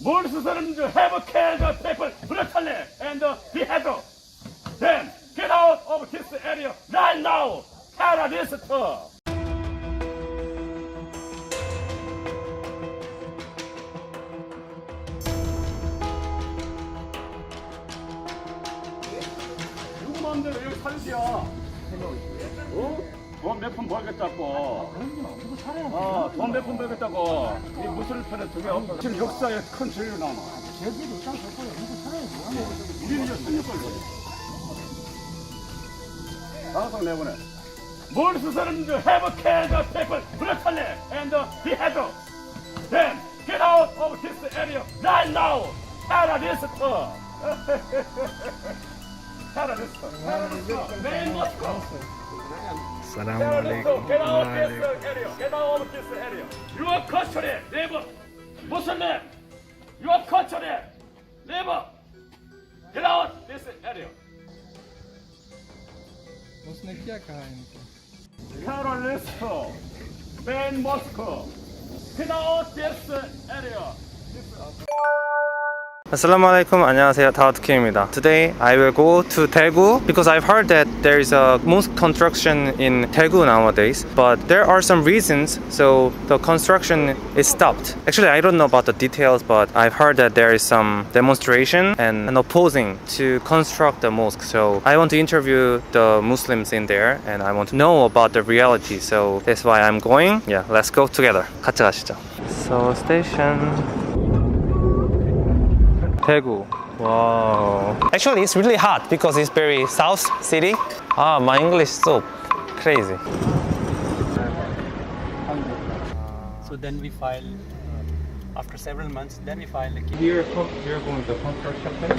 Muslims have killed people brutally and beheaded them. Get out of this area right now, terrorists! 누구 마음대로 여기 살지야. 어? 돈 몇 푼 벌겠다고. 돈 몇 푼 벌겠다고. 이 무술 편에 두개 없어. 지금 역사에 큰 진리가 나와. 우리는 이제 살려걸려. 방송 내보내. Muslims have killed people brutally and beheaded them. Get out of this area right now, terrorists! Terrorists! Main Mosque! Assalamualaikum. Get out of this area! Get out of this area! Your country, neighbor! Muslim! Your country, neighbor! Get out this area! उसने क्या कहा इनको? Terrorists! Main Mosque! Get out this area! Assalamualaikum, 안녕하세요. Daud Kim입니다. Today I will go to Daegu because I've heard that there is a mosque construction in Daegu nowadays, but there are some reasons so the construction is stopped. Actually, I don't know about the details, but I've heard that there is some demonstration and opposing to construct the mosque. So I want to interview the Muslims in there and I want to know about the reality. So that's why I'm going. Yeah, let's go together. 같이 가시죠. So station. Daegu. Wow. Actually, it's really hot because it's very south city. My English is so crazy. So then we file after several months. Then we file a Here, you're going to construction place.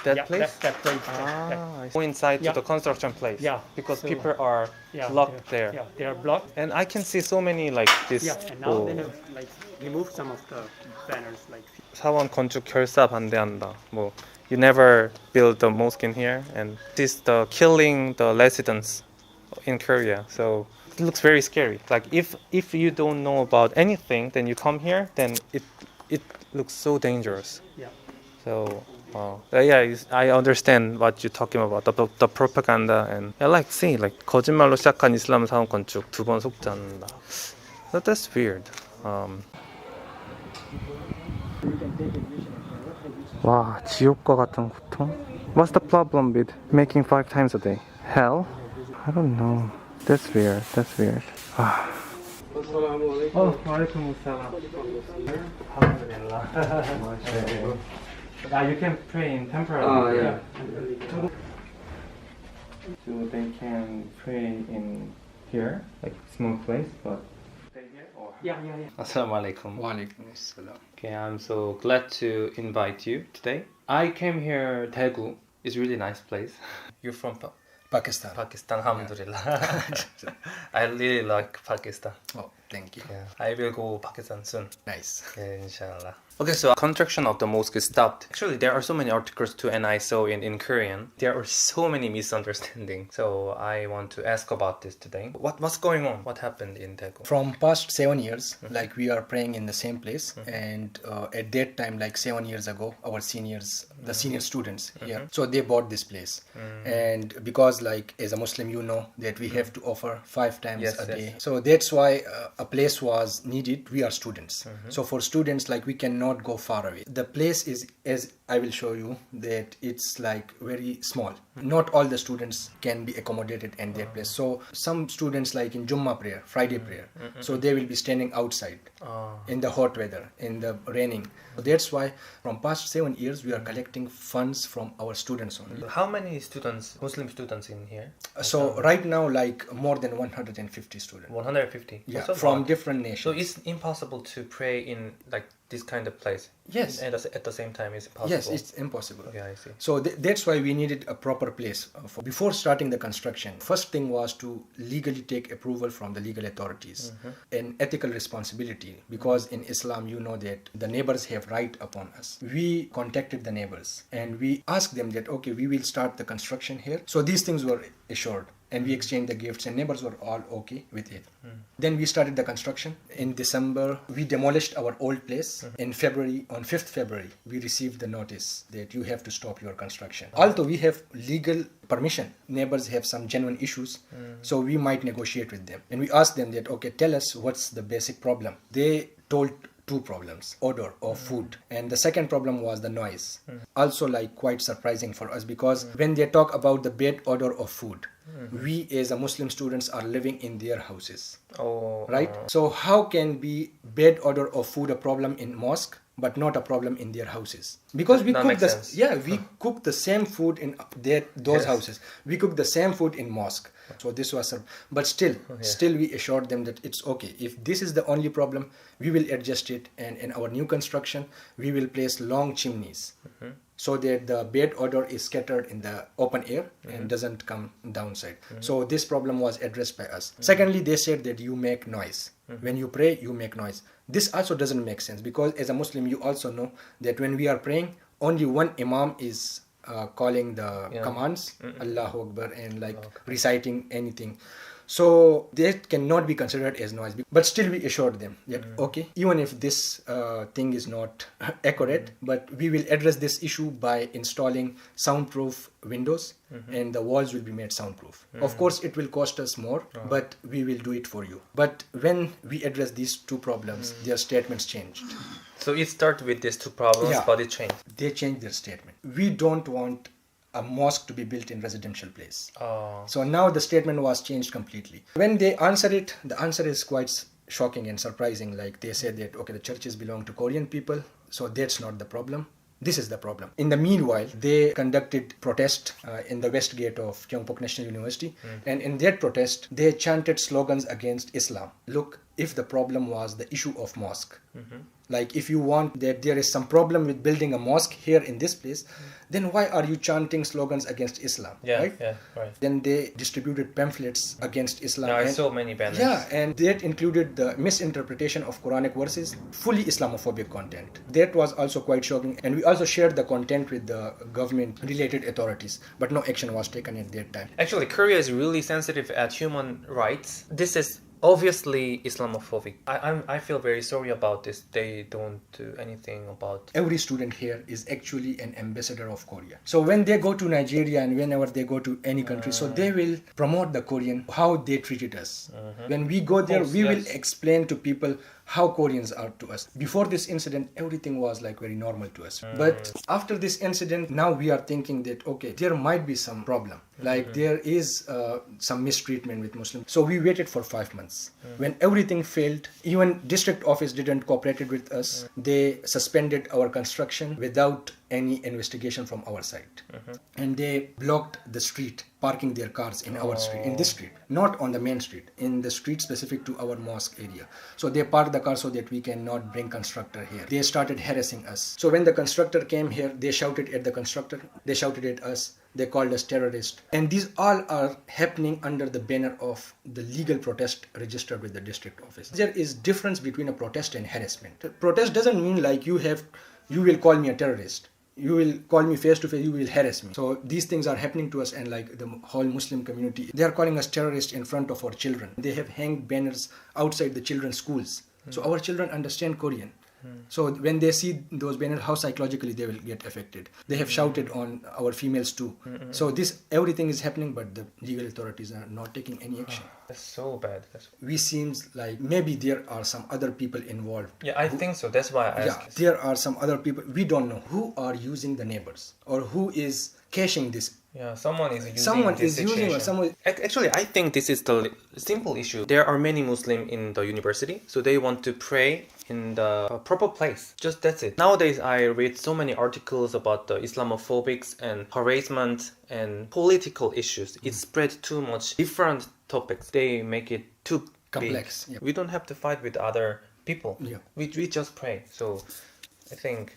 That place. That's that place. Go inside Yeah. to the construction place. Yeah. Because So, people are locked there. Yeah, they are blocked. And I can see so many like this. Yeah, and now they have like removed some of the banners like. 사원 건축 결사 반대한다. 뭐, you never build the mosque in here, and this is the killing the residents in Korea. So it looks very scary. Like if you don't know about anything, then you come here, then it looks so dangerous. Yeah. So I understand what you're talking about, the propaganda, and I like see like 거짓말로 시작한 이슬람 사원 건축 두 번 속지 않는다. So that's weird. 와, 지옥과 같은 고통? What's the problem with making 5 times a day? Hell? I don't know. That's weird. Oh, walaikum assalam. Alhamdulillah. You can pray in temporary. Oh, yeah. So they can pray in here, like small place, but stay here or? Yeah. Assalamualaikum. Walaikum assalam. Okay, I'm so glad to invite you today. I came here, Daegu. It's really nice place. You're from Pakistan. Pakistan, alhamdulillah. I really like Pakistan. Oh, thank you. Yeah, I will go Pakistan soon. Nice. Yeah, inshallah. Okay, so construction of the mosque is stopped. Actually, there are so many articles too, and I saw in Korean. There are so many misunderstandings. So I want to ask about this today. What's going on? What happened in Daegu? From past 7 years, like we are praying in the same place, and at that time, like 7 years ago, our seniors, the senior students here, so they bought this place, and because like as a Muslim, you know that we have to offer 5 times a day. So that's why a place was needed. We are students, so for students, like we cannot go far away. The place is, as I will show you, that it's like very small. Not all the students can be accommodated in that place. So some students, like in Jummah prayer, Friday prayer, so they will be standing outside in the hot weather, in the raining. So that's why from past 7 years we are collecting funds from our students only. How many students, Muslim students in here? So right now, like more than 150 students. 150? Yeah, So from lot. different So nations. it's impossible to pray in like this kind of place? Yes. And at the same time, it's impossible? Yes, it's impossible. Okay, I see. So that's why we needed a proper place. Before starting the construction, first thing was to legally take approval from the legal authorities. An ethical responsibility, because in Islam you know that the neighbors have right upon us. We contacted the neighbors and we asked them that okay, we will start the construction here. So these things were assured. and we exchanged the gifts, and neighbors were all okay with it. Then we started the construction. In December, we demolished our old place. In February, on 5th February, we received the notice that you have to stop your construction. Although we have legal permission, neighbors have some genuine issues, so we might negotiate with them. And we asked them that, okay, tell us what's the basic problem. They told two problems: odor of food, and the second problem was the noise. Also, like, quite surprising for us, because when they talk about the bad odor of food, we as a Muslim students are living in their houses, right? So how can be bad odor of food a problem in mosque but not a problem in their houses? Because we That cook makes the sense. we cook the same food in those houses. We cook the same food in mosque. So this was but still we assured them that it's okay. If this is the only problem, we will adjust it, and in our new construction we will place long chimneys so that the bad odor is scattered in the open air and doesn't come downside. So this problem was addressed by us. Secondly, they said that you make noise. When you pray, you make noise. This also doesn't make sense, because as a Muslim, you also know that when we are praying, only one imam is calling the commands, Allahu Akbar, and reciting anything. So that cannot be considered as noise. But still we assured them that, okay, even if this thing is not accurate, but we will address this issue by installing soundproof windows, and the walls will be made soundproof. Of course, it will cost us more, but we will do it for you. But when we address these two problems, their statements changed. So it started with these two problems, but it changed. They changed their statement. We don't want a mosque to be built in residential place. So now the statement was changed completely. When they answer it, the answer is quite shocking and surprising. Like, they said that, okay, the churches belong to Korean people, so that's not the problem. This is the problem. In the meanwhile, they conducted protest in the west gate of Gyeongbok National University, and in that protest, they chanted slogans against Islam. Look, if the problem was the issue of mosque, like, if you want that there is some problem with building a mosque here in this place, then why are you chanting slogans against Islam? Right? Then they distributed pamphlets against Islam. I saw many banners. And that included the misinterpretation of Quranic verses, fully Islamophobic content. That was also quite shocking. And we also shared the content with the government-related authorities, but no action was taken at that time. Actually, Korea is really sensitive at human rights. This is obviously Islamophobic. I feel very sorry about this. They don't do anything about. Every student here is actually an ambassador of Korea. So when they go to Nigeria and whenever they go to any country, so they will promote the Korean, how they treated us. When we go there, we will explain to people how Koreans are to us. Before this incident, everything was like very normal to us. But after this incident, now we are thinking that, okay, there might be some problem. Like, there is some mistreatment with Muslims. So we waited for 5 months. When everything failed, even district office didn't cooperate with us. They suspended our construction without any investigation from our side. And they blocked the street, parking their cars in our street, in this street, not on the main street, in the street specific to our mosque area. So they parked the car so that we cannot bring constructor here. They started harassing us. So when the constructor came here, they shouted at the constructor, they shouted at us, they called us terrorists. And these all are happening under the banner of the legal protest registered with the district office. There is difference between a protest and harassment. Protest doesn't mean like you will call me a terrorist. You will call me face to face, you will harass me. So these things are happening to us, and like the whole Muslim community, they are calling us terrorists in front of our children. They have hanged banners outside the children's schools. So our children understand Korean. So when they see those banners, how psychologically they will get affected. They have shouted on our females too. So everything is happening, but the legal authorities are not taking any action. That's so bad. We seems like maybe there are some other people involved. Yeah, I think so. That's why I asked. There are some other people. We don't know who are using the neighbors or who is cashing this. Yeah, someone is using Actually, I think this is the simple issue. There are many Muslims in the university, so they want to pray in the proper place. Just that's it. Nowadays, I read so many articles about the Islamophobics and harassment and political issues. It spread too much different topics. They make it too complex. Big. Yep. We don't have to fight with other people. Yeah. We just pray. So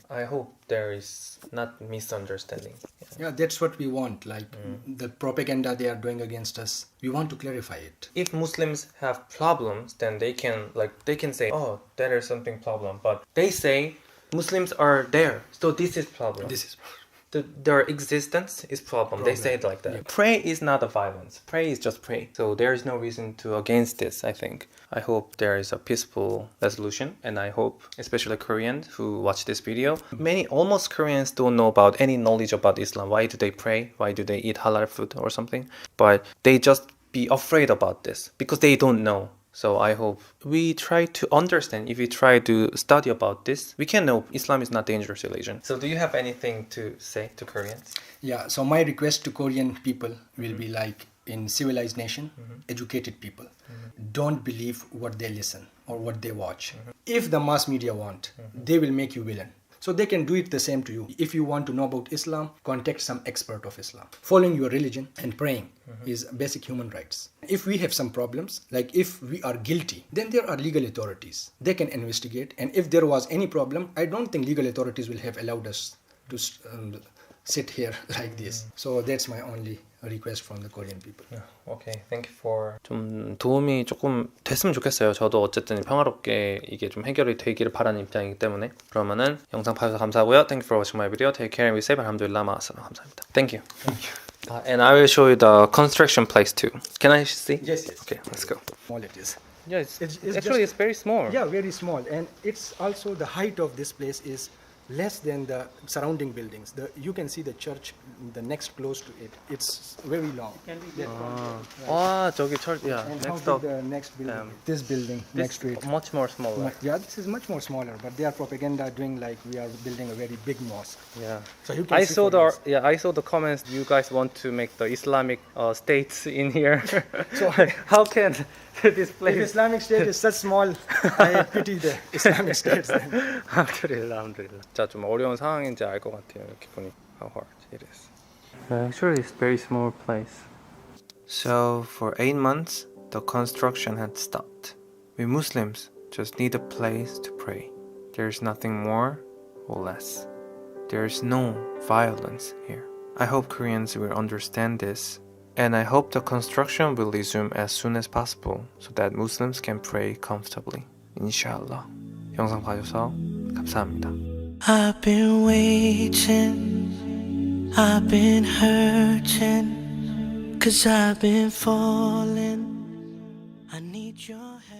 I hope there is not misunderstanding. Yeah, that's what we want. Like the propaganda they are doing against us, we want to clarify it. If Muslims have problems, then they can say, oh, there is something problem. But they say Muslims are there, so this is problem. their existence is problem. They say it like that. Pray is not a violence. Pray is just pray. So there is no reason to against this, I think. I hope there is a peaceful resolution, and I hope, especially Koreans who watch this video, almost Koreans don't know about any knowledge about Islam. Why do they pray? Why do they eat halal food or something? But they just be afraid about this because they don't know. So I hope we try to understand. If we try to study about this, we can know Islam is not dangerous religion. So do you have anything to say to Koreans? Yeah, so my request to Korean people will be like in civilized nation, educated people. Don't believe what they listen or what they watch. If the mass media want, they will make you villain. So they can do it the same to you. If you want to know about Islam, contact some expert of Islam. Following your religion and praying is basic human rights. If we have some problems, like if we are guilty, then there are legal authorities. They can investigate. And if there was any problem, I don't think legal authorities will have allowed us to sit here like this. So that's my only request from the Korean people. Okay, thank you for 좀 도움이 조금 됐으면 좋겠어요. 저도 어쨌든 평화롭게 이게 좀 해결이 되기를 바라는 입장이기 때문에. 그러면은 영상 봐주셔서 감사하고요. Thank you for watching my video. Take care and be safe. 알함두릴라 마아살람. 감사합니다. Thank you. And I will show you the construction place too. Can I see? Yes, yes. Okay, let's go. Small it is. Yeah, It's actually just- it's very small. Yeah, very small. And it's also the height of this place is less than the surrounding buildings. You can see the church, the next close to it. It's very long. 아, 저기 yeah, And next how up. big the next building? This building next to it. Much more smaller. Yeah, this is much more smaller, but they are propaganda doing like we are building a very big mosque. Yeah. So you can I see saw for I saw the comments. You guys want to make the Islamic states in here. So How can this if place? Islamic State is such small, I pity the Islamic states. Then. 알함두릴라. 진짜 좀 어려운 상황인지 알 것 같아요. 이렇게 보니 how hard it is. Actually, it's very small place. So for 8 months, the construction had stopped. We Muslims just need a place to pray. There's nothing more or less. There's no violence here. I hope Koreans will understand this, and I hope the construction will resume as soon as possible so that Muslims can pray comfortably. Inshallah. 영상 봐주셔서 감사합니다. I've been waiting, I've been hurting, 'cause I've been falling. I need your help.